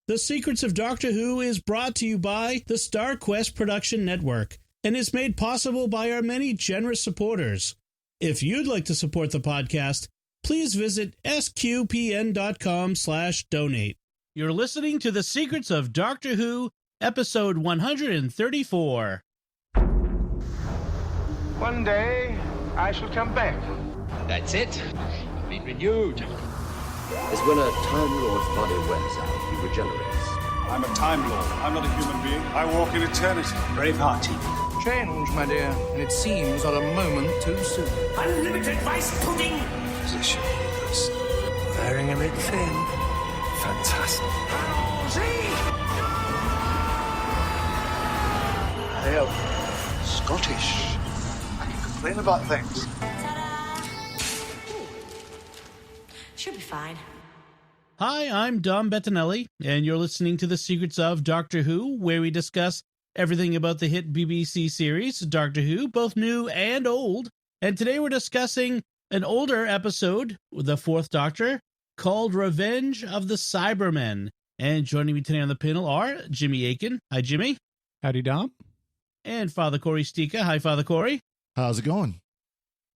The Secrets of Doctor Who is brought to you by the Star Quest Production Network and is made possible by our many generous supporters. If you'd like to support the podcast, please visit sqpn.com/donate. You're listening to The Secrets of Doctor Who, episode 134. One day, I shall come back. That's it. Been renewed. Is when a Time Lord's body wears out, he regenerates. I'm a Time Lord. I'm not a human being. I walk in eternity. Braveheart. Change, my dear, and it seems not a moment too soon. Unlimited rice pudding! Position this. Wearing a bit thin. Fantastic. I am Scottish. I can complain about things. Should be fine. Hi, I'm Dom Bettinelli, and you're listening to The Secrets of Doctor Who, where we discuss everything about the hit BBC series, Doctor Who, both new and old. And today we're discussing an older episode, The Fourth Doctor, called Revenge of the Cybermen. And joining me today on the panel are Jimmy Aiken. Hi, Jimmy. Howdy, Dom. And Father Corey Stika. Hi, Father Corey. How's it going?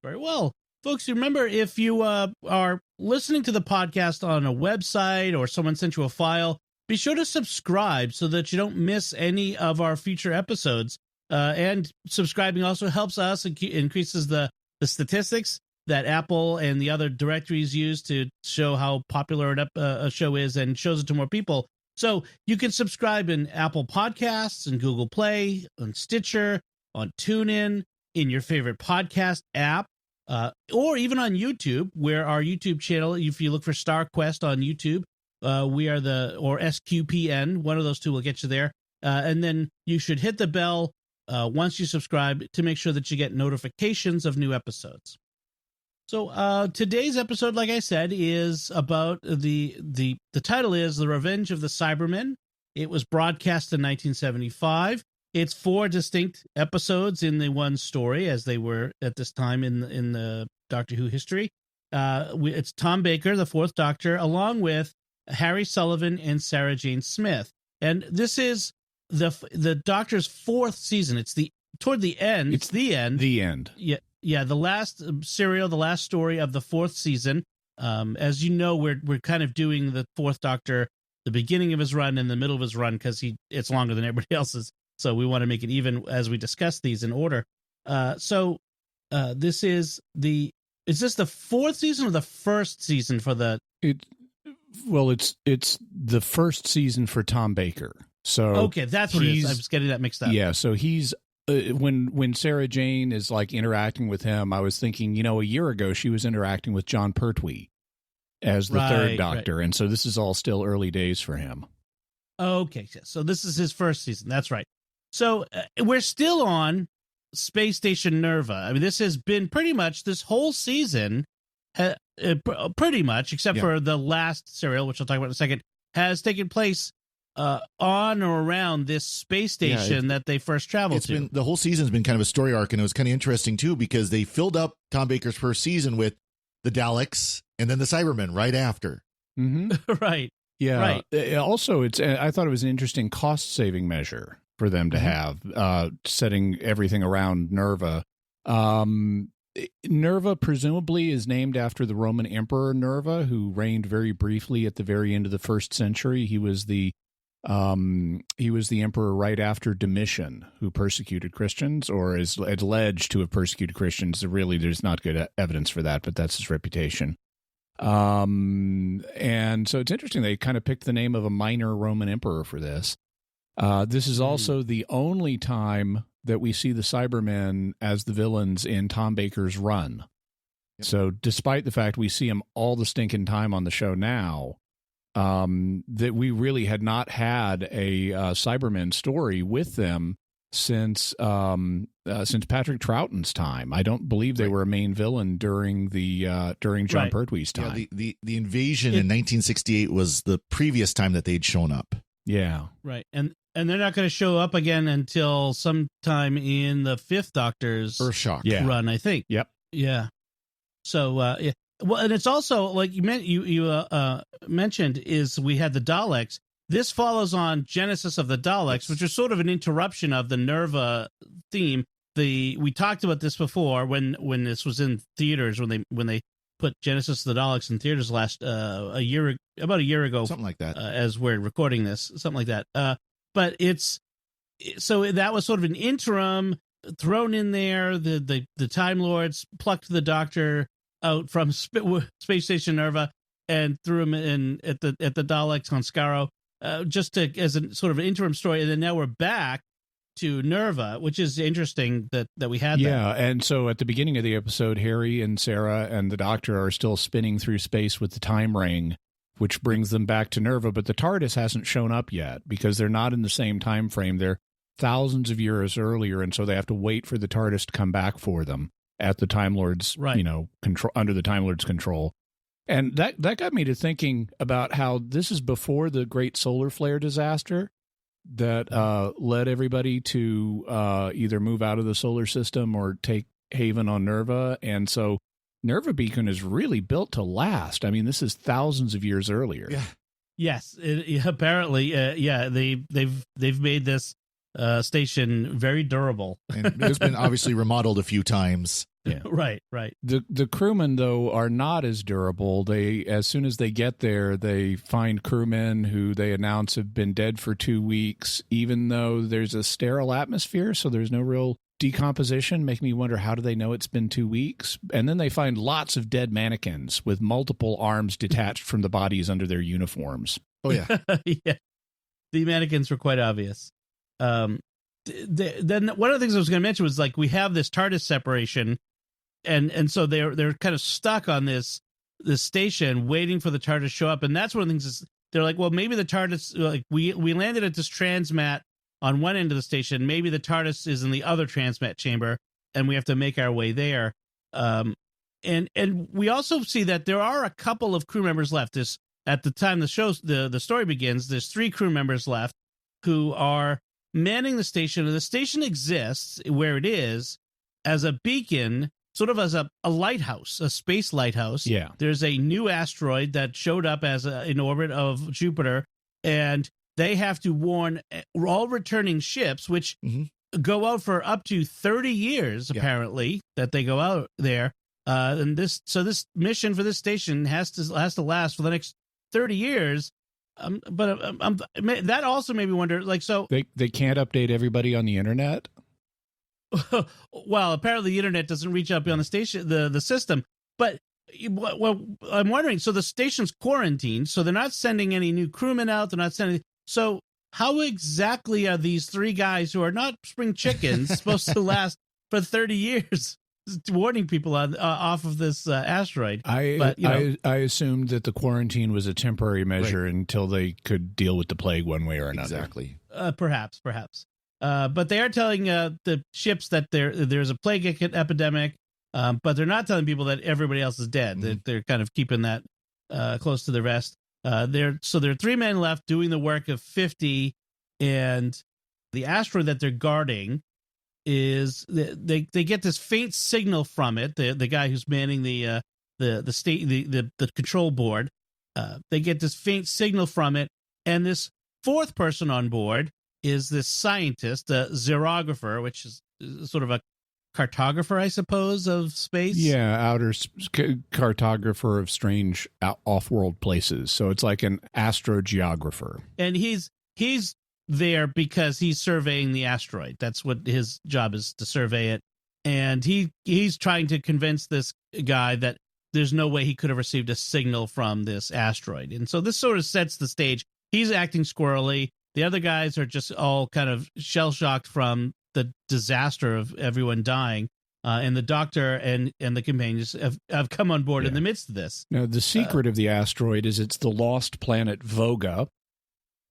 Very well. Folks, remember, if you are listening to the podcast on a website or someone sent you a file, be sure to subscribe so that you don't miss any of our future episodes. And subscribing also helps us, increases the statistics that Apple and the other directories use to show how popular a show is and shows it to more people. So you can subscribe in Apple Podcasts and Google Play, on Stitcher, on TuneIn, in your favorite podcast app. Or even on YouTube, where our YouTube channel, if you look for Star Quest on YouTube, we are or SQPN, one of those two will get you there. And then you should hit the bell once you subscribe to make sure that you get notifications of new episodes. So today's episode, like I said, is about the title is The Revenge of the Cybermen. It was broadcast in 1975. It's 4 distinct episodes in the one story, as they were at this time in the Doctor Who history. It's Tom Baker, the Fourth Doctor, along with Harry Sullivan and Sarah Jane Smith. And this is the Doctor's 4th season. It's toward the end. It's the end. The end. Yeah. The last serial, the last story of the 4th season. As you know, we're kind of doing the Fourth Doctor, the beginning of his run and the middle of his run, because it's longer than everybody else's. So we want to make it even as we discuss these in order. This is is this the 4th season or the first season for the? It's the first season for Tom Baker. So okay, that's what it is. I was getting that mixed up. Yeah. So he's when Sarah Jane is like interacting with him, I was thinking, a year ago she was interacting with John Pertwee as the third Doctor, right. And so this is all still early days for him. Okay, so this is his first season. That's right. So we're still on Space Station Nerva. I mean, this has been pretty much this whole season, pretty much, except for the last serial, which I'll talk about in a second, has taken place on or around this space station that they first traveled to. The whole season's been kind of a story arc, and it was kind of interesting, too, because they filled up Tom Baker's first season with the Daleks and then the Cybermen right after. Mm-hmm. Right. Yeah. Right. Also, I thought it was an interesting cost-saving measure for them to have, setting everything around Nerva. Nerva presumably is named after the Roman Emperor Nerva, who reigned very briefly at the very end of the 1st century. He was the emperor right after Domitian, who persecuted Christians, or is alleged to have persecuted Christians. Really, there's not good evidence for that, but that's his reputation. And so it's interesting they kind of picked the name of a minor Roman emperor for this. This is also the only time that we see the Cybermen as the villains in Tom Baker's run. Yep. So despite the fact we see them all the stinking time on the show now, that we really had not had a Cybermen story with them since Patrick Troughton's time. I don't believe they were a main villain during John Pertwee's time. Yeah, the invasion in 1968 was the previous time that they'd shown up. Yeah. Right. And they're not going to show up again until sometime in the 5th Doctor's Earthshock run, I think. Yep. Yeah. So, well, and it's also like you mentioned is we had the Daleks. this follows on Genesis of the Daleks, which is sort of an interruption of the Nerva theme. We talked about this before when this was in theaters, when they put Genesis of the Daleks in theaters about a year ago, something like that, as we're recording this, something like that. But so that was sort of an interim thrown in there. The Time Lords plucked the Doctor out from Space Station Nerva and threw him in at the Daleks on Skaro, just as a sort of an interim story. And then now we're back to Nerva, which is interesting that we had that. Yeah, and so at the beginning of the episode, Harry and Sarah and the Doctor are still spinning through space with the time ring, which brings them back to Nerva, but the TARDIS hasn't shown up yet because they're not in the same time frame. They're thousands of years earlier, and so they have to wait for the TARDIS to come back for them at the Time Lords, control, under the Time Lords' control. And that got me to thinking about how this is before the Great Solar Flare disaster that led everybody to either move out of the solar system or take haven on Nerva. And so Nerva Beacon is really built to last. I mean, this is thousands of years earlier. Yeah. Yes, apparently, they've made this station very durable. And it's been obviously remodeled a few times. Yeah. Right. The crewmen, though, are not as durable. As soon as they get there, they find crewmen who they announce have been dead for 2 weeks, even though there's a sterile atmosphere, so there's no real decomposition. Make me wonder, how do they know it's been 2 weeks? And then they find lots of dead mannequins with multiple arms detached from the bodies under their uniforms. Oh, yeah. Yeah. The mannequins were quite obvious. Then one of the things I was going to mention was, like, we have this TARDIS separation, and so they're kind of stuck on this station waiting for the TARDIS to show up, and that's one of the things is they're like, well, maybe the TARDIS, like, we landed at this transmat on one end of the station, maybe the TARDIS is in the other transmat chamber, and we have to make our way there. And we also see that there are a couple of crew members left. At the time the story begins, there's 3 crew members left who are manning the station, and the station exists where it is as a beacon, sort of as a lighthouse, a space lighthouse. Yeah. There's a new asteroid that showed up in orbit of Jupiter, and they have to warn all returning ships, which go out for up to 30 years, apparently, that they go out there. And this mission for this station has to last for the next 30 years. But that also made me wonder, like, so they can't update everybody on the internet. Well, apparently the internet doesn't reach up on the station, the system. But well, I'm wondering. So the station's quarantined, so they're not sending any new crewmen out. They're not sending. So how exactly are these 3 guys who are not spring chickens supposed to last for 30 years? Warning people off of this asteroid. I assumed that the quarantine was a temporary measure until they could deal with the plague one way or another. Exactly. Perhaps. But they are telling the ships that there's a plague epidemic, but they're not telling people that everybody else is dead. They're kind of keeping that close to the rest. There are 3 men left doing the work of 50, and the asteroid that they're guarding is they get this faint signal from it. The guy who's manning the control board, they get this faint signal from it, and this 4th person on board is this scientist, a xerographer, which is sort of a cartographer, I suppose, of space. Yeah, cartographer of strange off-world places. So it's like an astrogeographer. And he's there because he's surveying the asteroid. That's what his job is, to survey it. And he's trying to convince this guy that there's no way he could have received a signal from this asteroid. And so this sort of sets the stage. He's acting squirrely. The other guys are just all kind of shell-shocked from the disaster of everyone dying. And the Doctor and the companions have come on board in the midst of this. Now, the secret of the asteroid is it's the lost planet Voga,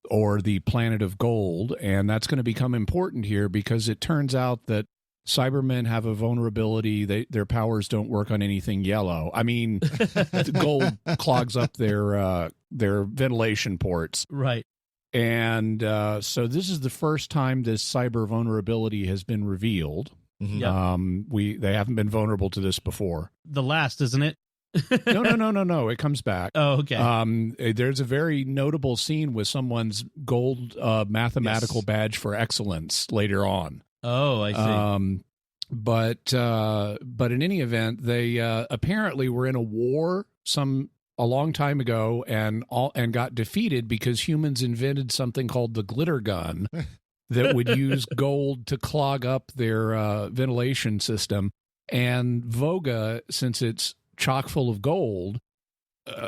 or the planet of gold, and that's going to become important here because it turns out that Cybermen have a vulnerability. Their powers don't work on anything yellow. I mean, the gold clogs up their ventilation ports. Right. And so this is the first time this cyber vulnerability has been revealed. They haven't been vulnerable to this before. The last, isn't it? No. It comes back. Oh, okay. There's a very notable scene with someone's gold mathematical badge for excellence later on. Oh, I see. But in any event, they apparently were in a war a long time ago and got defeated because humans invented something called the glitter gun that would use gold to clog up their ventilation system. And Voga, since it's chock full of gold,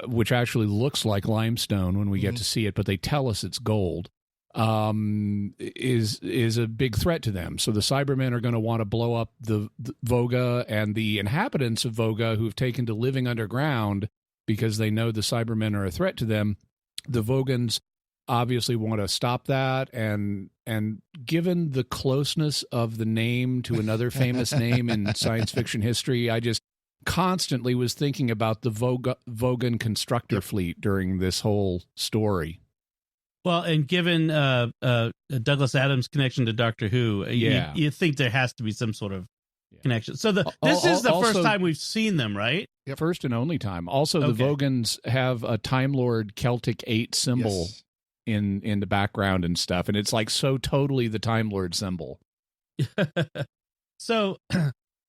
which actually looks like limestone when we get to see it, but they tell us it's gold, is a big threat to them. So the Cybermen are going to want to blow up the Voga, and the inhabitants of Voga who've taken to living underground because they know the Cybermen are a threat to them. The Vogans obviously want to stop that, and given the closeness of the name to another famous name in science fiction history, I just constantly was thinking about the Vogan constructor fleet during this whole story. Well, and given Douglas Adams' connection to Doctor Who, you think there has to be some sort of connection. So this is the first time we've seen them, right? Yep. First and only time. Also, the Vogans have a Time Lord Celtic 8 symbol in the background and stuff, and it's like so totally the Time Lord symbol. So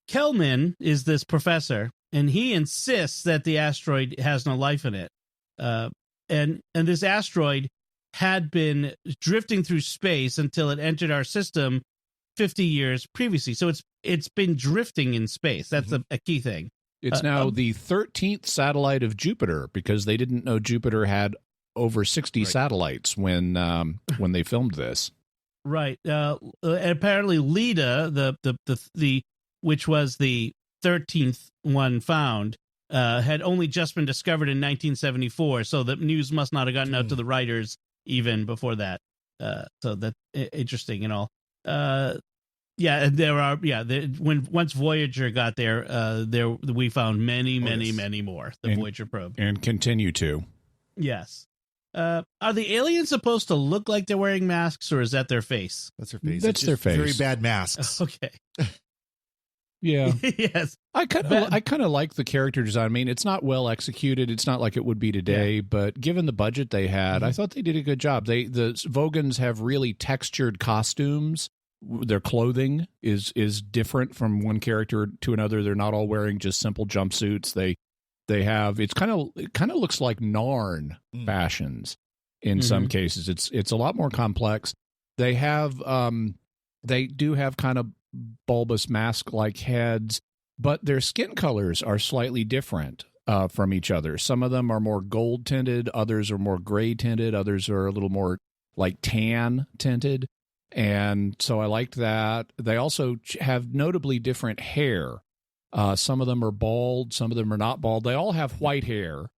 Kelman is this professor, and he insists that the asteroid has no life in it. And this asteroid had been drifting through space until it entered our system 50 years previously. So it's been drifting in space. That's a key thing. It's now the 13th satellite of Jupiter, because they didn't know Jupiter had over 60 satellites when they filmed this. Right. Apparently Leda, the which was the 13th one found, had only just been discovered in 1974. So the news must not have gotten out to the writers even before that. So that's interesting and all. Once Voyager got there, we found many more. Voyager probe, and continue to. Yes. Are the aliens supposed to look like they're wearing masks, or is that their face? That's their face. That's their face. Very bad masks. Okay. Yeah. Yes. I kind of like the character design. I mean, it's not well executed. It's not like it would be today, but given the budget they had, I thought they did a good job. The Vogans have really textured costumes. Their clothing is different from one character to another. They're not all wearing just simple jumpsuits. They have, it kind of looks like Narn fashions in some cases. It's a lot more complex. They do have kind of bulbous mask-like heads, but their skin colors are slightly different from each other. Some of them are more gold tinted, others are more gray tinted, others are a little more like tan tinted. And so I liked that. They also have notably different hair. Some of them are bald, some of them are not bald. They all have white hair,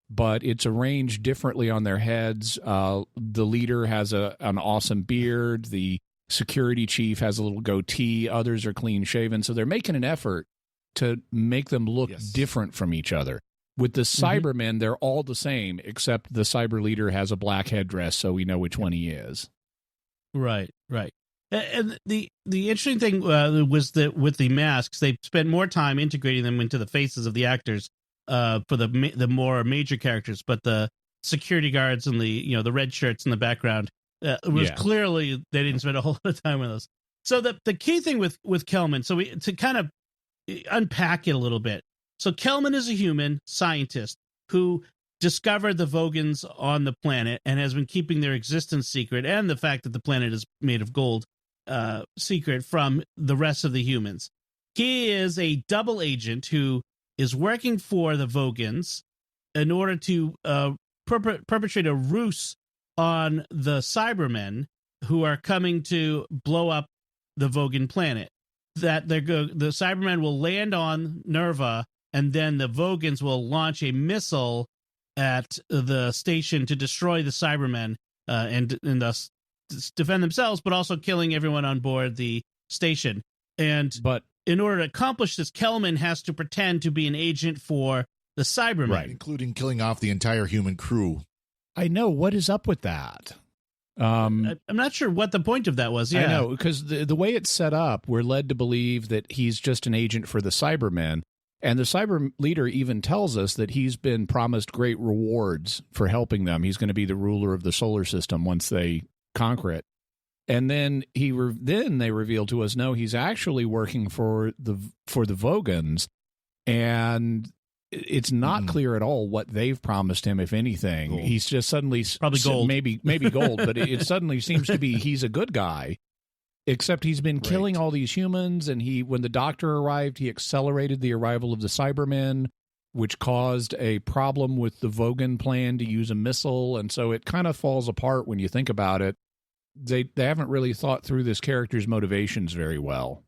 but it's arranged differently on their heads. The leader has an awesome beard. The security chief has a little goatee. Others are clean shaven. So they're making an effort to make them look different from each other. With the Cybermen, they're all the same, except the cyber leader has a black headdress, so we know which one he is. Right. And the interesting thing was that with the masks, they spent more time integrating them into the faces of the actors for the more major characters, but the security guards and the red shirts in the background was clearly they didn't spend a whole lot of time with those. So the key thing with Kelman, so to kind of unpack it a little bit. So Kelman is a human scientist who discovered the Vogans on the planet and has been keeping their existence secret, and the fact that the planet is made of gold secret from the rest of the humans. He is a double agent who is working for the Vogans in order to perpetrate a ruse on the Cybermen who are coming to blow up the Vogan planet. That the Cybermen will land on Nerva, and then the Vogans will launch a missile at the station to destroy the Cybermen and thus defend themselves, but also killing everyone on board the station. But in order to accomplish this, Kelman has to pretend to be an agent for the Cybermen. Right, including killing off the entire human crew. I know. What is up with that? I'm not sure what the point of that was. Yeah. I know, because the way it's set up, we're led to believe that he's just an agent for the Cybermen, And the cyber leader even tells us that he's been promised great rewards for helping them. He's going to be the ruler of the solar system once they conquer it. And then they reveal to us, no, he's actually working for the Vogons, and it's not clear at all what they've promised him, if anything. Gold. He's just suddenly Probably gold. maybe gold, but it suddenly seems to be he's a good guy. Except he's been killing all these humans, and when the doctor arrived, he accelerated the arrival of the Cybermen, which caused a problem with the Vogan plan to use a missile, and so it kind of falls apart when you think about it. They haven't really thought through this character's motivations very well.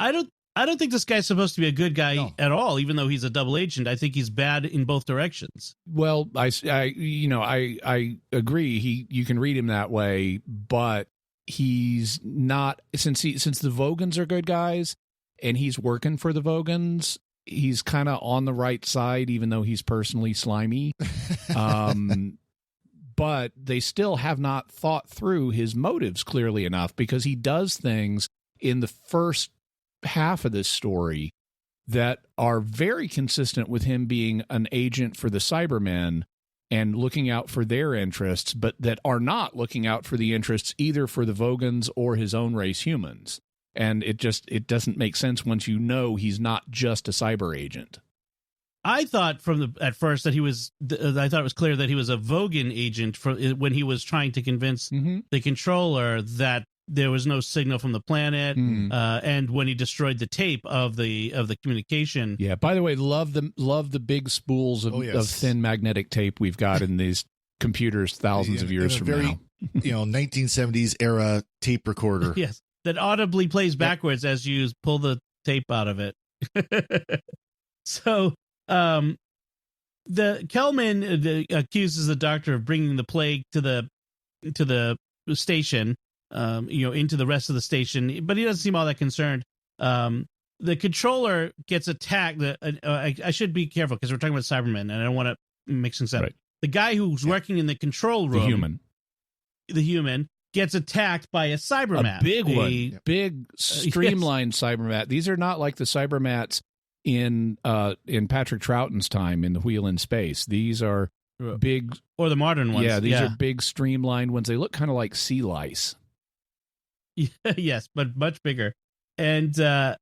I don't think this guy's supposed to be a good guy at all, even though he's a double agent. I think he's bad in both directions. Well, I agree. You can read him that way, but he's not, since the Vogons are good guys and he's working for the Vogons, he's kind of on the right side, even though he's personally slimy. But they still have not thought through his motives clearly enough, because he does things in the first half of this story that are very consistent with him being an agent for the Cybermen and looking out for their interests, but that are not looking out for the interests either for the Vogons or his own race humans. And it doesn't make sense once you know he's not just a cyber agent. I thought at first that I thought it was clear that he was a Vogan agent when he was trying to convince the controller that there was no signal from the planet, and when he destroyed the tape of the communication. Yeah. By the way, love the big spools of thin magnetic tape we've got in these computers thousands of years from now. 1970s era tape recorder. Yes, that audibly plays backwards as you pull the tape out of it. So, the Kelman accuses the doctor of bringing the plague to the station. Into the rest of the station, but he doesn't seem all that concerned. The controller gets attacked. I should be careful because we're talking about Cybermen, and I don't want to mix things up. Right. The guy who's working in the control room, the human, gets attacked by a cybermat. A big one. Big, streamlined cybermat. These are not like the cybermats in Patrick Troughton's time in The Wheel in Space. These are big. Or the modern ones. Yeah, these are big, streamlined ones. They look kind of like sea lice. Yes, but much bigger, and so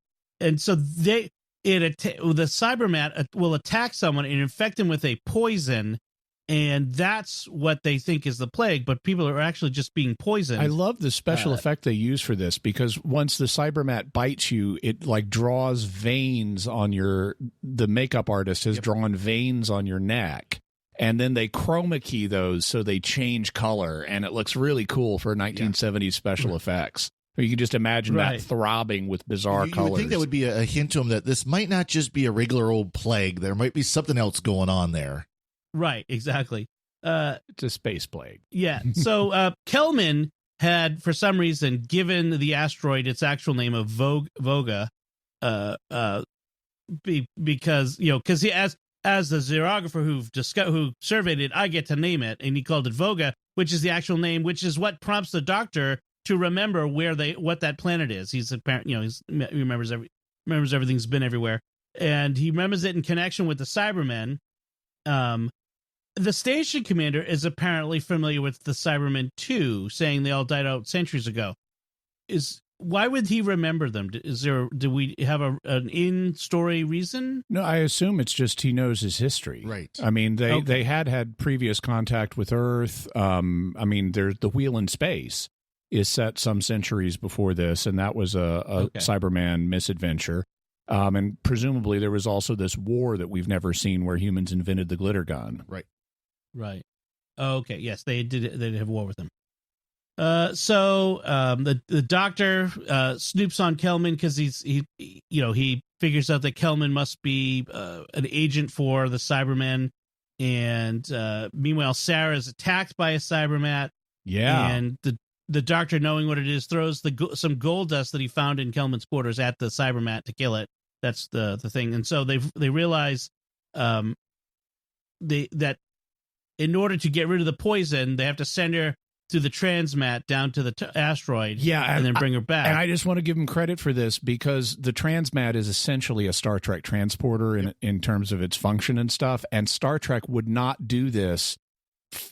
the cybermat will attack someone and infect them with a poison, and that's what they think is the plague. But people are actually just being poisoned. I love the special effect they use for this, because once the cybermat bites you, it like draws veins on the makeup artist has drawn veins on your neck. And then they chroma key those so they change color, and it looks really cool for 1970s special effects. You can just imagine that throbbing with bizarre colors. You would think that would be a hint to them that this might not just be a regular old plague. There might be something else going on there. Right, exactly. It's a space plague. Yeah. So Kelman had, for some reason, given the asteroid its actual name of Voga, because he as the xerographer who surveyed it, I get to name it, and he called it Voga, which is the actual name, which is what prompts the doctor to remember what that planet is. He's apparent, he remembers everything's been everywhere, and he remembers it in connection with the Cybermen. The station commander is apparently familiar with the Cybermen too, saying they all died out centuries ago. Why would he remember them? Do we have an in-story reason? No, I assume it's just he knows his history. Right. I mean, they had previous contact with Earth. There's the Wheel in Space is set some centuries before this, and that was a Cyberman misadventure. And presumably there was also this war that we've never seen where humans invented the glitter gun. Right. Right. Okay. Yes, they did. They did have war with them. So the doctor snoops on Kelman because he figures out that Kelman must be an agent for the Cybermen, and meanwhile Sarah is attacked by a cybermat. Yeah, and the doctor, knowing what it is, throws some gold dust that he found in Kelman's quarters at the cybermat to kill it. That's the thing, and so they realize that in order to get rid of the poison, they have to send her through the transmat down to the asteroid, Yeah, and then bring her back. And I just want to give him credit for this because the transmat is essentially a Star Trek transporter in terms of its function and stuff. And Star Trek would not do this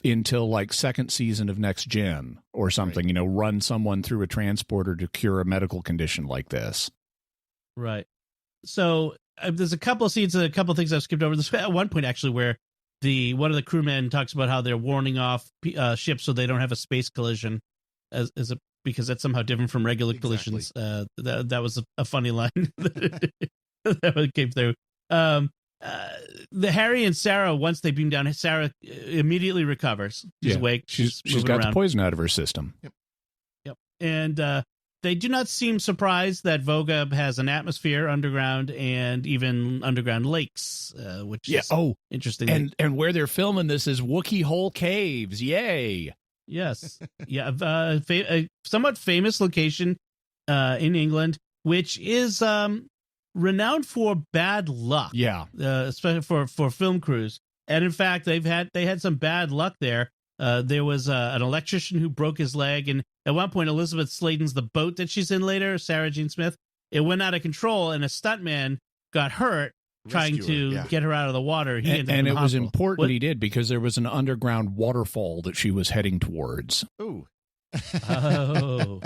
until like second season of Next Gen or something, you know, run someone through a transporter to cure a medical condition like this. Right. So there's a couple of scenes, a couple of things I've skipped over. There's at one point actually where one of the crewmen talks about how they're warning off ships so they don't have a space collision, because that's somehow different from regular collisions. That was a funny line that came through. The Harry and Sarah, once they beam down, Sarah immediately recovers. She's awake. She's moving got around. the poison out of her system. Yep. And they do not seem surprised that Voga has an atmosphere underground and even underground lakes, which is interesting. And where they're filming this is Wookiee Hole Caves. Yay. Yes. Yeah. A somewhat famous location in England, which is renowned for bad luck. Yeah. Especially for film crews. And in fact, they had some bad luck there. There was an electrician who broke his leg, and at one point, Elizabeth Sladen's the boat that she's in later, Sarah Jean Smith, it went out of control, and a stuntman got hurt trying to get her out of the water. And it was important he did, because there was an underground waterfall that she was heading towards. Ooh. Oh.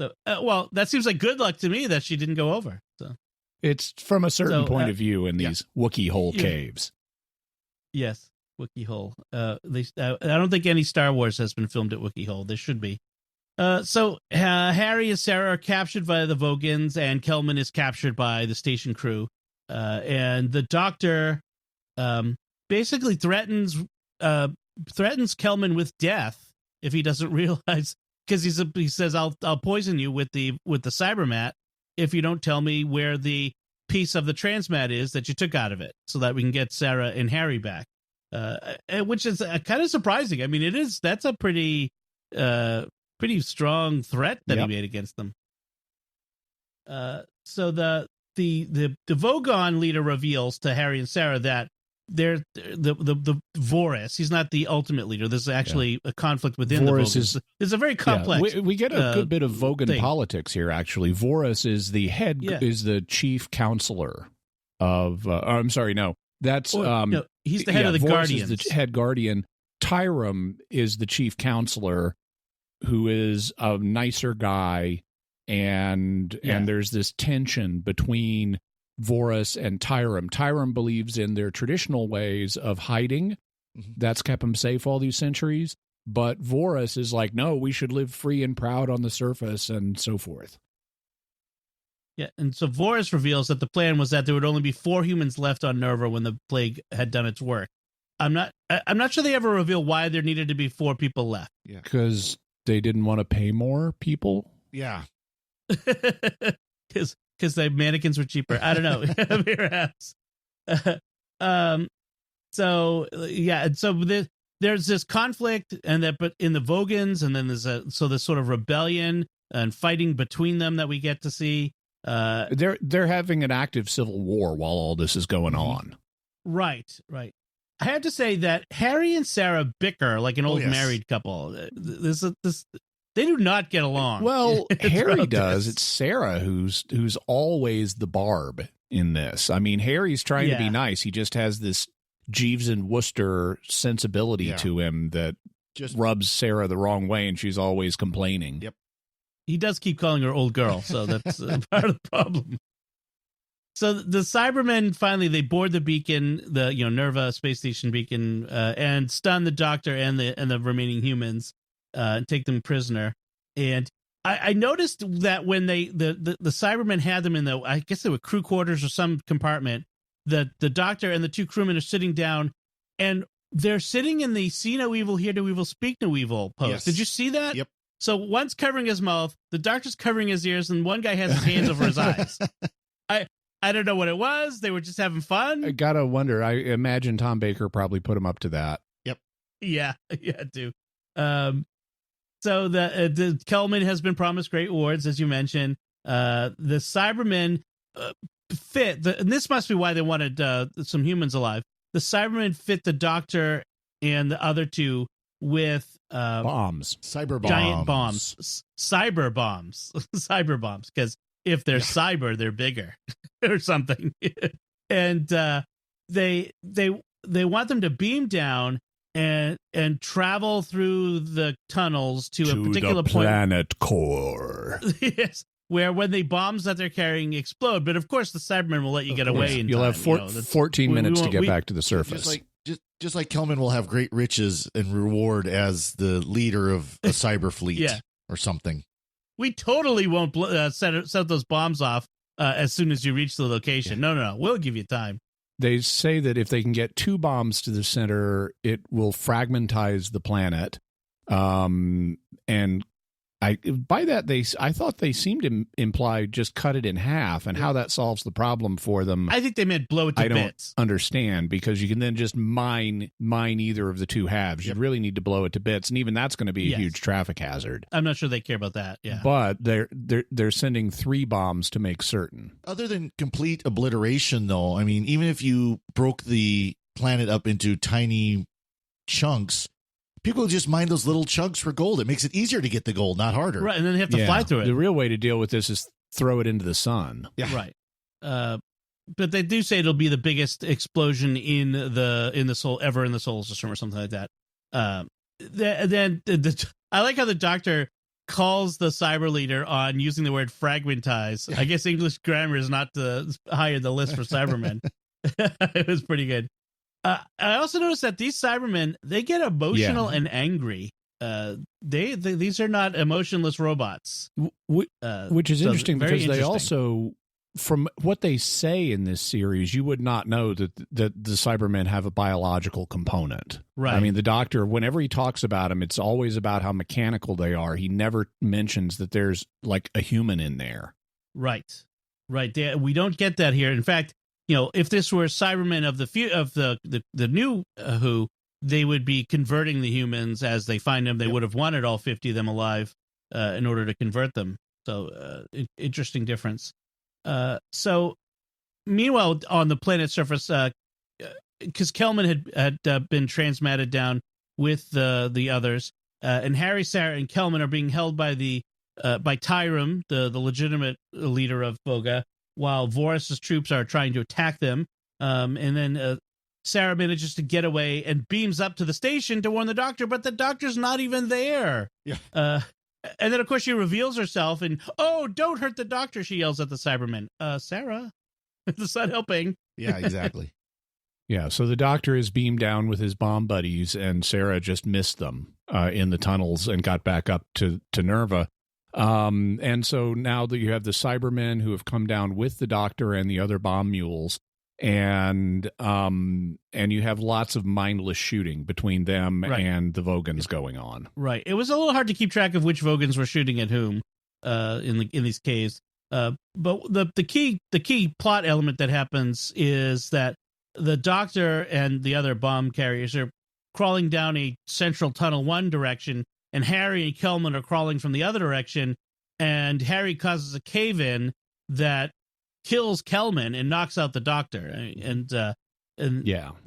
So, well, that seems like good luck to me that she didn't go over. So it's from a certain point of view in these Wookiee Hole Caves. Yes. Wookiee Hole. I don't think any Star Wars has been filmed at Wookiee Hole. There should be. So Harry and Sarah are captured by the Vogans, and Kelman is captured by the station crew. And the Doctor basically threatens Kelman with death if he doesn't realize, because he says, "I'll poison you with the Cybermat if you don't tell me where the piece of the transmat is that you took out of it, so that we can get Sarah and Harry back." Which is kind of surprising. I mean, that's a pretty strong threat that he made against them. So the Vogon leader reveals to Harry and Sarah that they're the Vorus. He's not the ultimate leader. There's actually a conflict within Vorus the Vogons. It's a very complex. We get a good bit of Vogan politics here. Actually, Vorus is the head, is the chief counselor of. I'm sorry, no. That's no, he's the head of the Vorus Guardians. Is the head guardian. Tyrum is the chief counselor, who is a nicer guy, and there's this tension between Vorus and Tyrum. Tyrum believes in their traditional ways of hiding. That's kept him safe all these centuries. But Vorus is like, no, we should live free and proud on the surface, and so forth. Yeah, and so Vorus reveals that the plan was that there would only be 4 humans left on Nerva when the plague had done its work. I'm not sure they ever reveal why there needed to be 4 people left. Yeah, because they didn't want to pay more people. Yeah, because the mannequins were cheaper. I don't know, perhaps. So yeah, and so there's this conflict, but in the Vogans, and then there's this sort of rebellion and fighting between them that we get to see. They're having an active civil war while all this is going on. Right. I have to say that Harry and Sarah bicker like an old married couple. They do not get along. Well, Harry does. It's Sarah who's always the barb in this. I mean, Harry's trying to be nice. He just has this Jeeves and Wooster sensibility to him that just rubs Sarah the wrong way, and she's always complaining. Yep. He does keep calling her old girl, so that's part of the problem. So the Cybermen finally they board the beacon, the Nerva space station beacon, and stun the Doctor and the remaining humans, and take them prisoner. And I noticed that when the Cybermen had them in I guess they were crew quarters or some compartment, the Doctor and the 2 crewmen are sitting down, and they're sitting in the see no evil, hear no evil, speak no evil pose. Yes. Did you see that? Yep. So one's covering his mouth, the Doctor's covering his ears, and one guy has his hands over his eyes. I don't know what it was. They were just having fun. I gotta wonder. I imagine Tom Baker probably put him up to that. Yep. Yeah, too. So the Kelman has been promised great awards, as you mentioned. The Cybermen fit, and this must be why they wanted some humans alive. The Cybermen fit the Doctor and the other 2 with Bombs. Cyber bombs. giant bombs, cyber bombs, cyber bombs. Because if they're cyber, they're bigger or something. And they want them to beam down and travel through the tunnels to a particular the point. planet core. Yes, where when the bombs that they're carrying explode. But of course, the Cybermen will let you get away. In You'll time, have 14 14 minutes to get back to the surface. Just like Kelman will have great riches and reward as the leader of a cyber fleet or something. We totally won't set those bombs off as soon as you reach the location. Yeah. No. We'll give you time. They say that if they can get 2 bombs to the center, it will fragmentize the planet. And I thought they seemed to imply just cut it in half, and how that solves the problem for them. I think they meant blow it to bits. I don't understand, because you can then just mine either of the two halves. You'd really need to blow it to bits, and even that's going to be a huge traffic hazard. I'm not sure they care about that. Yeah, but they're sending 3 bombs to make certain. Other than complete obliteration, though, I mean, even if you broke the planet up into tiny chunks, people just mine those little chunks for gold. It makes it easier to get the gold, not harder. Right, and then they have to fly through it. The real way to deal with this is throw it into the sun. Yeah. Right. But they do say it'll be the biggest explosion in the solar system or something like that. Then I like how the Doctor calls the cyber leader on using the word fragmentize. I guess English grammar is not high in the list for Cybermen. It was pretty good. I also noticed that these Cybermen, they get emotional and angry. These are not emotionless robots, which is interesting because they interesting. also, from what they say in this series, you would not know that the Cybermen have a biological component. Right. I mean, the Doctor, whenever he talks about them, it's always about how mechanical they are. He never mentions that there's like a human in there. Right. We don't get that here. In fact, if this were Cybermen of the new Who, they would be converting the humans as they find them. They would have wanted all 50 of them alive in order to convert them. So interesting difference. So meanwhile, on the planet's surface, because Kelman had been transmatted down with the others, and Harry, Sarah, and Kelman are being held by Tyrum, the legitimate leader of Boga, while Vorus's troops are trying to attack them. And then Sarah manages to get away and beams up to the station to warn the Doctor, but the Doctor's not even there. Yeah. And then, of course, she reveals herself, and, "Oh, don't hurt the Doctor," she yells at the Cybermen. Sarah, that's not helping. Yeah, exactly. Yeah, so the Doctor is beamed down with his bomb buddies, and Sarah just missed them in the tunnels and got back up to Nerva. And so now that you have the Cybermen who have come down with the Doctor and the other bomb mules, and you have lots of mindless shooting between them and the Vogons going on. Right. It was a little hard to keep track of which Vogons were shooting at whom in these caves. But the key plot element that happens is that the Doctor and the other bomb carriers are crawling down a central tunnel one direction, and Harry and Kelman are crawling from the other direction, and Harry causes a cave-in that kills Kelman and knocks out the Doctor, and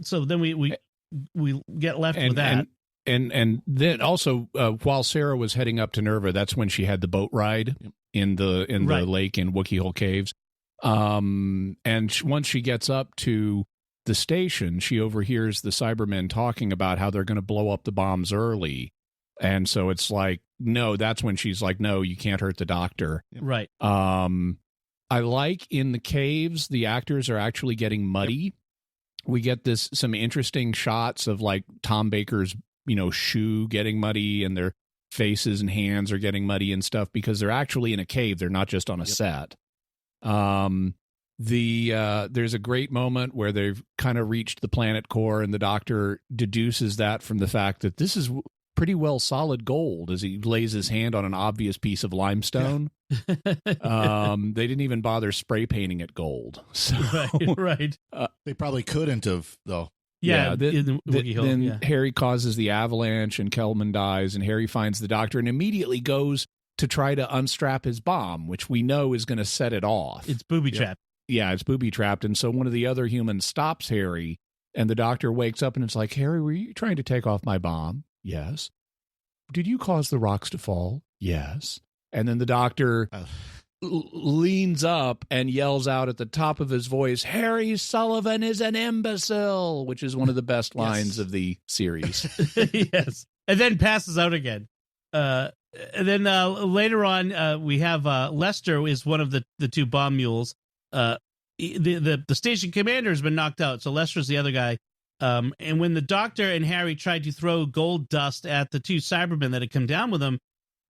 so then we get left with that. And then also while Sarah was heading up to Nerva, that's when she had the boat ride in the lake in Wookiee Hole Caves. Once she gets up to the station, she overhears the Cybermen talking about how they're going to blow up the bombs early. And so it's like, no, that's when she's like, no, you can't hurt the Doctor. Right. I like in the caves, the actors are actually getting muddy. We get some interesting shots of like Tom Baker's, shoe getting muddy, and their faces and hands are getting muddy and stuff because they're actually in a cave. They're not just on a set. There's a great moment where they've kind of reached the planet core, and the Doctor deduces that from the fact that this is pretty well solid gold as he lays his hand on an obvious piece of limestone. They didn't even bother spray painting it gold. So, right. They probably couldn't have, though. Yeah. Then Harry causes the avalanche, and Kelman dies, and Harry finds the Doctor and immediately goes to try to unstrap his bomb, which we know is going to set it off. It's booby trapped. Yeah, it's booby trapped. And so one of the other humans stops Harry, and the Doctor wakes up and it's like, Harry, were you trying to take off my bomb? Yes. did you cause the rocks to fall? Yes. And then the doctor leans up and yells out at the top of his voice, Harry Sullivan is an imbecile, which is one of the best lines of the series. Yes. And then passes out again. And then later on, we have Lester is one of the two bomb mules. The station commander has been knocked out, so Lester's the other guy. And when the doctor and Harry tried to throw gold dust at the two Cybermen that had come down with them,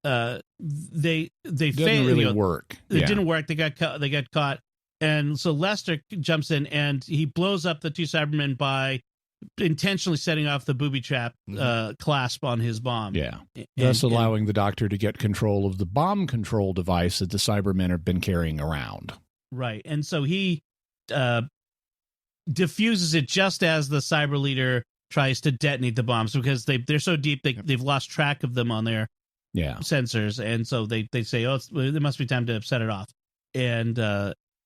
they Didn't failed. really work. It didn't work. They got caught. And so Lester jumps in and he blows up the two Cybermen by intentionally setting off the booby trap clasp on his bomb. Yeah. Thus allowing the doctor to get control of the bomb control device that the Cybermen have been carrying around. Right. And so he diffuses it just as the cyber leader tries to detonate the bombs, because they're so deep they've lost track of them on their sensors. And so they say, it must be time to set it off. And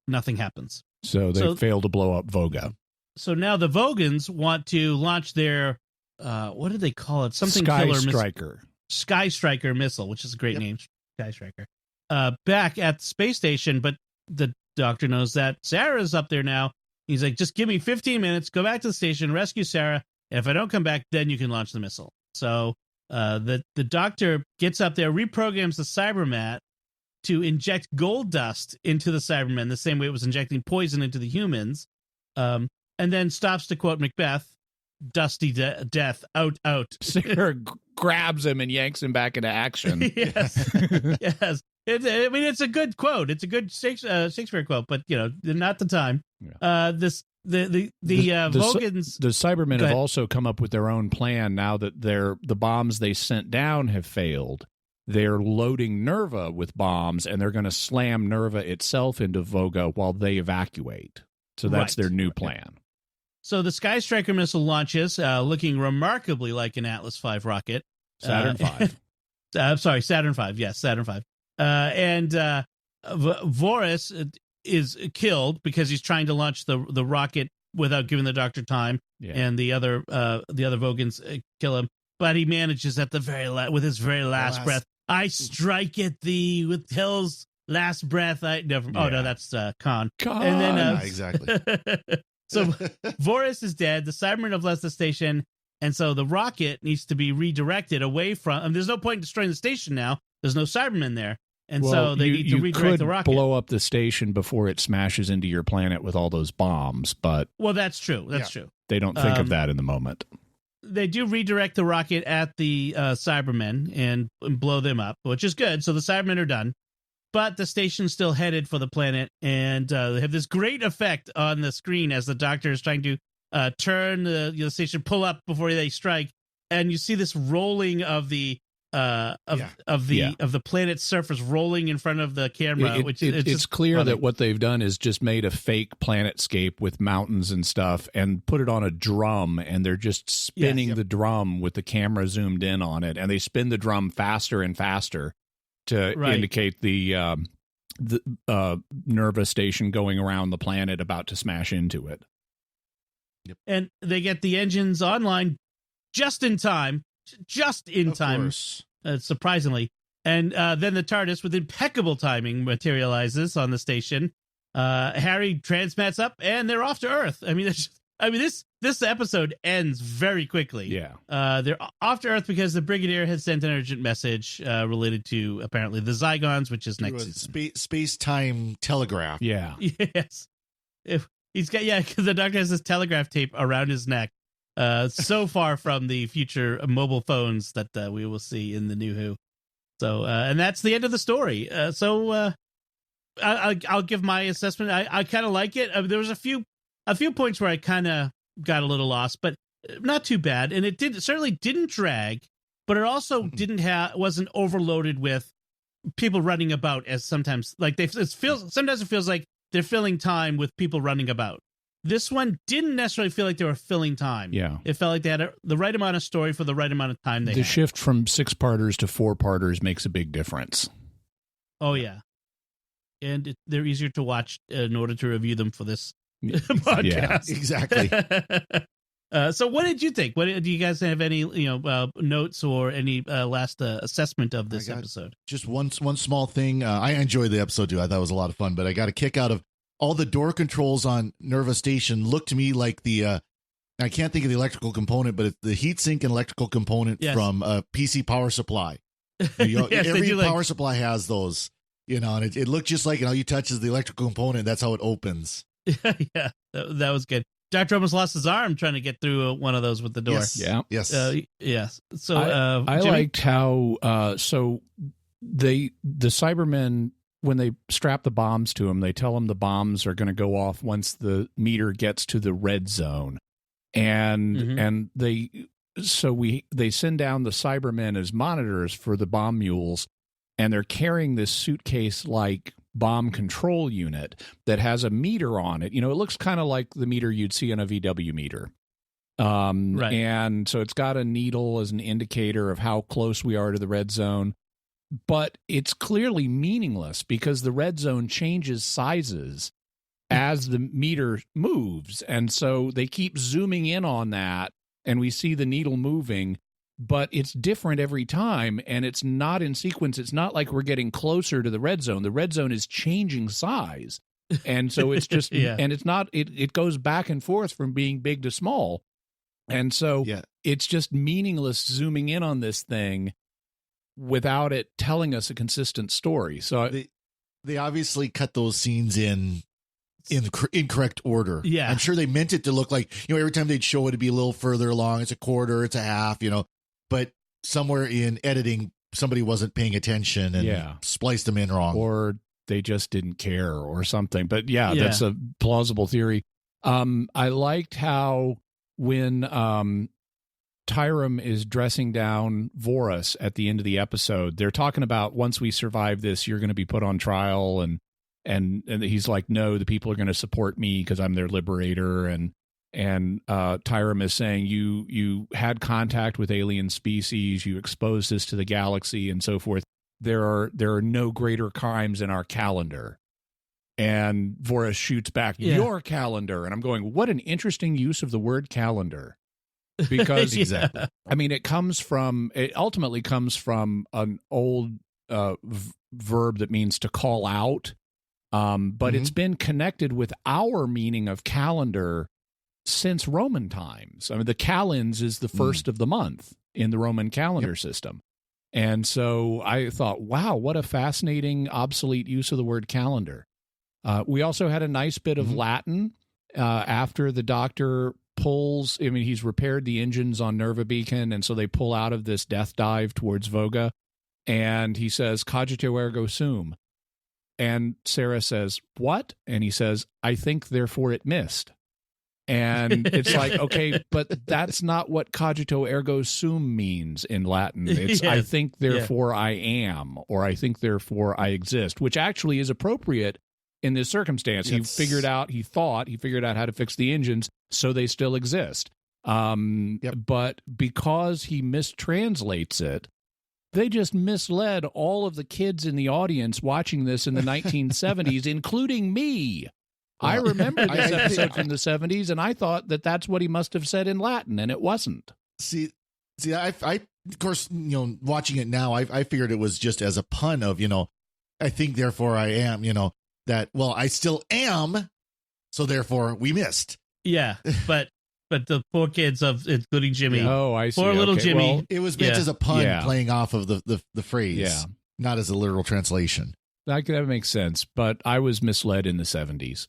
nothing happens. So they fail to blow up Voga. So now the Vogans want to launch their, what did they call it? Something Sky killer Striker. Sky Striker missile, which is a great name. Sky Striker. Back at the space station, but the doctor knows that Sarah's up there now. He's like, just give me 15 minutes, go back to the station, rescue Sarah. And if I don't come back, then you can launch the missile. So the doctor gets up there, reprograms the Cybermat to inject gold dust into the Cybermen, the same way it was injecting poison into the humans. And then stops to quote Macbeth, dusty death, out. Sarah grabs him and yanks him back into action. Yes. Yes. It's a good quote. It's a good Shakespeare quote, but not the time. Yeah. The Vogans, the Cybermen have also come up with their own plan now that the bombs they sent down have failed. They're loading Nerva with bombs, and they're going to slam Nerva itself into Voga while they evacuate. So that's their new plan. So the Sky Striker missile launches, looking remarkably like an Atlas V rocket. Saturn V. I'm sorry, Saturn V. Yes, Saturn V. And Voris is killed because he's trying to launch the rocket without giving the doctor time, and the other Vogans kill him. But he manages at the with his very last breath. I strike at thee with hell's last breath. Oh no, that's Khan. And then exactly. So Voris is dead. The Cybermen have left the station, and so the rocket needs to be redirected away from. And there's no point in destroying the station now. There's no Cybermen there. And so they need to redirect the rocket. Blow up the station before it smashes into your planet with all those bombs, but that's true. That's true. They don't think of that in the moment. They do redirect the rocket at the Cybermen and blow them up, which is good. So the Cybermen are done, but the station's still headed for the planet, and they have this great effect on the screen as the doctor is trying to turn the station, pull up before they strike, and you see this rolling of the planet's surface rolling in front of the camera. It's clear that what they've done is just made a fake planetscape with mountains and stuff and put it on a drum, and they're just spinning the drum with the camera zoomed in on it, and they spin the drum faster and faster to indicate the Nerva station going around the planet about to smash into it. Yep. And they get the engines online just in time. Surprisingly. And then the TARDIS, with impeccable timing, materializes on the station. Harry transmats up, and they're off to Earth. This episode ends very quickly. Yeah. They're off to Earth because the Brigadier has sent an urgent message related to, apparently, the Zygons, which is next season. Space-time telegraph. Yeah. Yes. He's got, because the doctor has this telegraph tape around his neck. So far from the future mobile phones that we will see in the New Who. So, and that's the end of the story. I'll give my assessment. I kind of like it. There was a few points where I kind of got a little lost, but not too bad. And it certainly didn't drag, but it also wasn't overloaded with people running about, as sometimes sometimes it feels like they're filling time with people running about. This one didn't necessarily feel like they were filling time. Yeah. It felt like they had the right amount of story for the right amount of time they had. The shift from 6-parters to 4-parters makes a big difference. Oh, yeah. And they're easier to watch in order to review them for this podcast. Yeah, exactly. So what did you think? Do you guys have any notes or any last assessment of this episode? Just one small thing. I enjoyed the episode too. I thought it was a lot of fun, but I got a kick out of all the door controls on Nerva Station. Looked to me like the I can't think of the electrical component, but it's the heatsink and electrical component from a PC power supply. Every power supply has those, and it looked just like, you touch the electrical component. That's how it opens. Yeah, that was good. Doctor almost lost his arm trying to get through one of those with the door. Yes. Yes. So I liked how so the Cybermen, when they strap the bombs to him, they tell him the bombs are going to go off once the meter gets to the red zone, and they send down the Cybermen as monitors for the bomb mules, and they're carrying this suitcase like bomb control unit that has a meter on it. It looks kind of like the meter you'd see on a VW meter. Right. And so it's got a needle as an indicator of how close we are to the red zone. But it's clearly meaningless because the red zone changes sizes as the meter moves. And so they keep zooming in on that, and we see the needle moving, but it's different every time, and it's not in sequence. It's not like we're getting closer to the red zone. The red zone is changing size. And so it's just, and it's not, it goes back and forth from being big to small. And so it's just meaningless zooming in on this thing without it telling us a consistent story. So they obviously cut those scenes in the incorrect order. Yeah. I'm sure they meant it to look like, every time they'd show it to be a little further along, it's a quarter, it's a half, but somewhere in editing, somebody wasn't paying attention and spliced them in wrong. Or they just didn't care or something. But that's a plausible theory. I liked how when Tyrum is dressing down Vorus at the end of the episode, they're talking about, once we survive this, you're going to be put on trial. And he's like, no, the people are going to support me because I'm their liberator. And Tyrum is saying, you had contact with alien species, you exposed this to the galaxy and so forth. There are no greater crimes in our calendar. And Vorus shoots back, your calendar. And I'm going, what an interesting use of the word calendar. Because exactly. I mean, it ultimately comes from an old verb that means to call out. But it's been connected with our meaning of calendar since Roman times. I mean, the calends is the first of the month in the Roman calendar system. And so I thought, wow, what a fascinating, obsolete use of the word calendar. We also had a nice bit of Latin after the doctor pulls. I mean, he's repaired the engines on Nerva Beacon, and so they pull out of this death dive towards Voga, and he says, cogito ergo sum. And Sarah says, what? And he says, I think, therefore it missed. And it's like, okay, but that's not what cogito ergo sum means in Latin. It's I think, therefore I am, or I think, therefore I exist, which actually is appropriate in this circumstance. He figured out how to fix the engines, so they still exist. But because he mistranslates it, they just misled all of the kids in the audience watching this in the 1970s, including me. Well, I remember this episode from the 70s, and I thought that that's what he must have said in Latin, and it wasn't. See, I of course, watching it now, I figured it was just as a pun of, I think, therefore I am, that, well, I still am, so therefore we missed. Yeah, but the poor kids, including Jimmy. I see. Poor little Jimmy. Well, it was meant as a pun, playing off of the phrase, not as a literal translation. That makes sense, but I was misled in the 70s.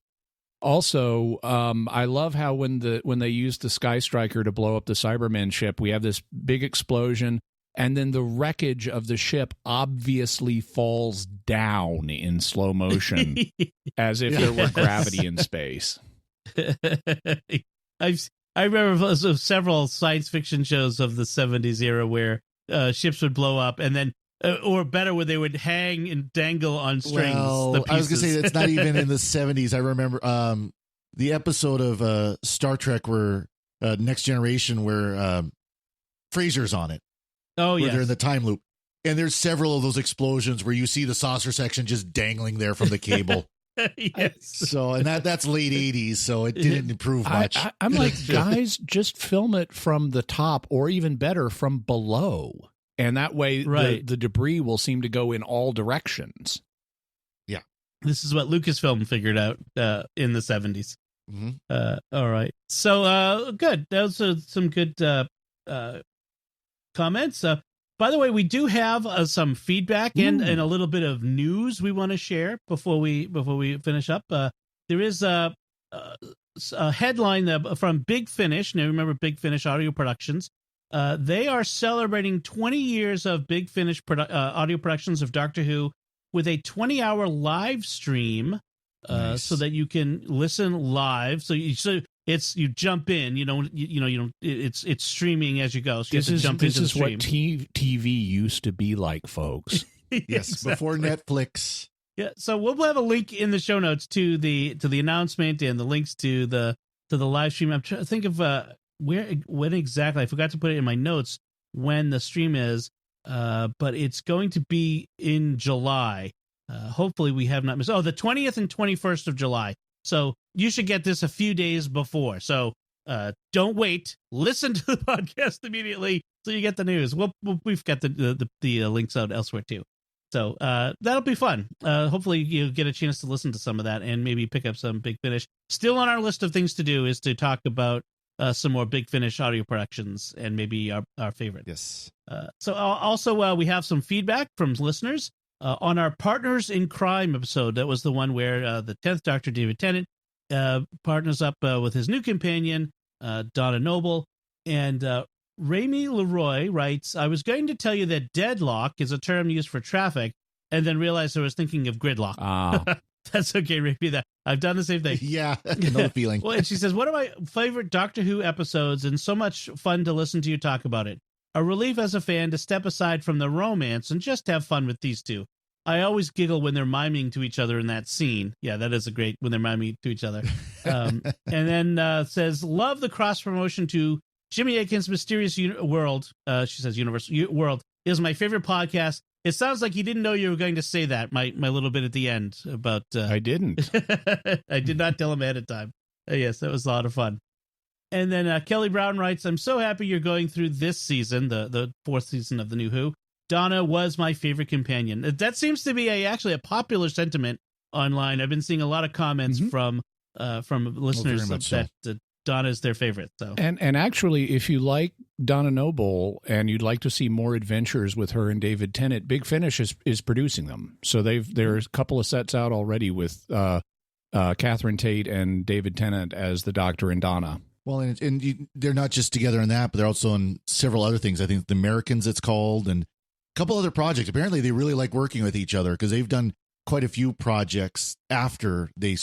Also, I love how when they used the Sky Striker to blow up the Cybermen ship, we have this big explosion, and then the wreckage of the ship obviously falls down in slow motion, as if there were gravity in space. I remember several science fiction shows of the 70s era where ships would blow up, and then or better, where they would hang and dangle on strings. Well, I was going to say it's not even in the 70s. I remember the episode of Star Trek where Next Generation where Fraser's on it. Oh, yeah. They're in the time loop. And there's several of those explosions where you see the saucer section just dangling there from the cable. Yes. So, and that's late 80s, so it didn't improve much. I'm like, guys, just film it from the top, or even better, from below. And that way the debris will seem to go in all directions. Yeah. This is what Lucasfilm figured out in the 70s. Mm-hmm. All right. So, good. Those are some good comments. By the way, we do have some feedback and a little bit of news we want to share before we finish up. There is a headline from Big Finish. Now, remember Big Finish Audio Productions. They are celebrating 20 years of Big Finish audio productions of Doctor Who with a 20-hour live stream, Nice. so that you can listen live. So you jump in. It's streaming as you go. So This is what what TV used to be like, folks. Yes, Exactly. before Netflix. Yeah, so we'll have a link in the show notes to the announcement and the links to the live stream. I'm trying to think of when exactly. I forgot to put it in my notes when the stream is, but it's going to be in July. Hopefully we have not missed. Oh, the 20th and 21st of July. So you should get this a few days before. So don't wait. Listen to the podcast immediately so you get the news. We've got the links out elsewhere too. So that'll be fun. Hopefully you'll get a chance to listen to some of that and maybe pick up some Big Finish. Still on our list of things to do is to talk about some more Big Finish audio productions and maybe our favorite. Yes. So also we have some feedback from listeners on our Partners in Crime episode. That was the one where the 10th Doctor, David Tennant, partners up with his new companion, Donna Noble. And Rami Leroy writes, I was going to tell you that deadlock is a term used for traffic and then realized I was thinking of gridlock. That's okay, Rami. I've done the same thing. Yeah, I know the feeling. Well, and she says, one of my favorite Doctor Who episodes and so much fun to listen to you talk about it. A relief as a fan to step aside from the romance and just have fun with these two. I always giggle when they're miming to each other in that scene. Yeah, that is a great when they're miming to each other. And then says, love the cross promotion to Jimmy Akin's Mysterious World. She says, Universe World is my favorite podcast. It sounds like you didn't know you were going to say that. My little bit at the end about. I didn't. I did not tell him ahead of time. Yes, that was a lot of fun. And then Kelly Brown writes, I'm so happy you're going through this season, the fourth season of the New Who. Donna was my favorite companion. That seems to be actually a popular sentiment online. I've been seeing a lot of comments from listeners that Donna is their favorite. So and actually, if you like Donna Noble and you'd like to see more adventures with her and David Tennant, Big Finish is producing them. So there's a couple of sets out already with Catherine Tate and David Tennant as the Doctor and Donna. Well, and they're not just together in that, but they're also in several other things. I think The Americans, it's called, and a couple other projects. Apparently, they really like working with each other because they've done quite a few projects after they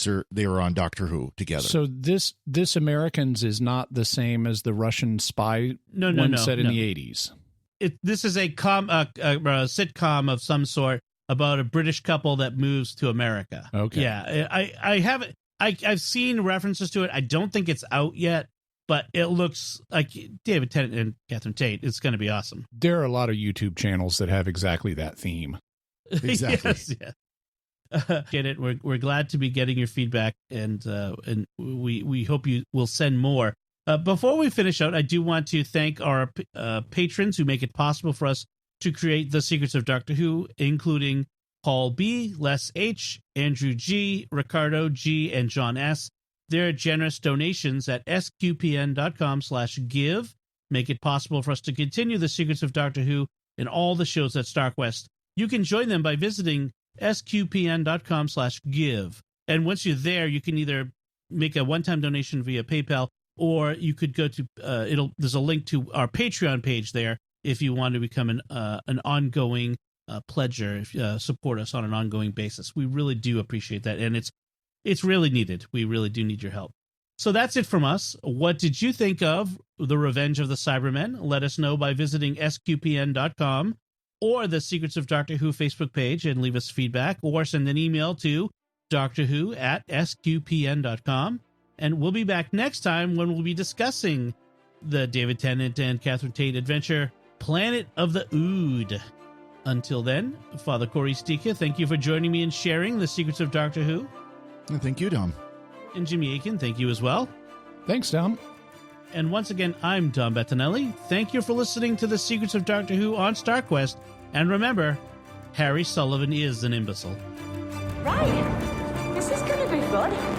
were on Doctor Who together. So this Americans is not the same as the Russian spy one set in the 80s. This is a sitcom of some sort about a British couple that moves to America. Okay. Yeah, I haven't. I've seen references to it. I don't think it's out yet, but it looks like David Tennant and Catherine Tate. It's going to be awesome. There are a lot of YouTube channels that have exactly that theme. Exactly. Yes, yeah. Get it? We're glad to be getting your feedback, and we hope you will send more. Before we finish out, I do want to thank our patrons who make it possible for us to create the Secrets of Doctor Who, including Paul B., Les H., Andrew G., Ricardo G., and John S. Their generous donations at sqpn.com/give make it possible for us to continue the Secrets of Doctor Who and all the shows at StarQuest. You can join them by visiting sqpn.com/give. And once you're there, you can either make a one-time donation via PayPal, or you could go to there's a link to our Patreon page there if you want to become an ongoing pledger, if support us on an ongoing basis. We really do appreciate that, and it's really needed. We really do need your help. So that's it from us. What did you think of The Revenge of the Cybermen? Let us know by visiting sqpn.com or the Secrets of Doctor Who Facebook page and leave us feedback, or send an email to drwho@sqpn.com. And we'll be back next time when we'll be discussing the David Tennant and Catherine Tate adventure, Planet of the Ood. Until then, Father Corey Stika, thank you for joining me and sharing the Secrets of Doctor Who. And thank you, Dom. And Jimmy Aiken, thank you as well. Thanks, Tom. And once again, I'm Dom Bettinelli. Thank you for listening to The Secrets of Doctor Who on StarQuest. And remember, Harry Sullivan is an imbecile. Right. This is going to be fun.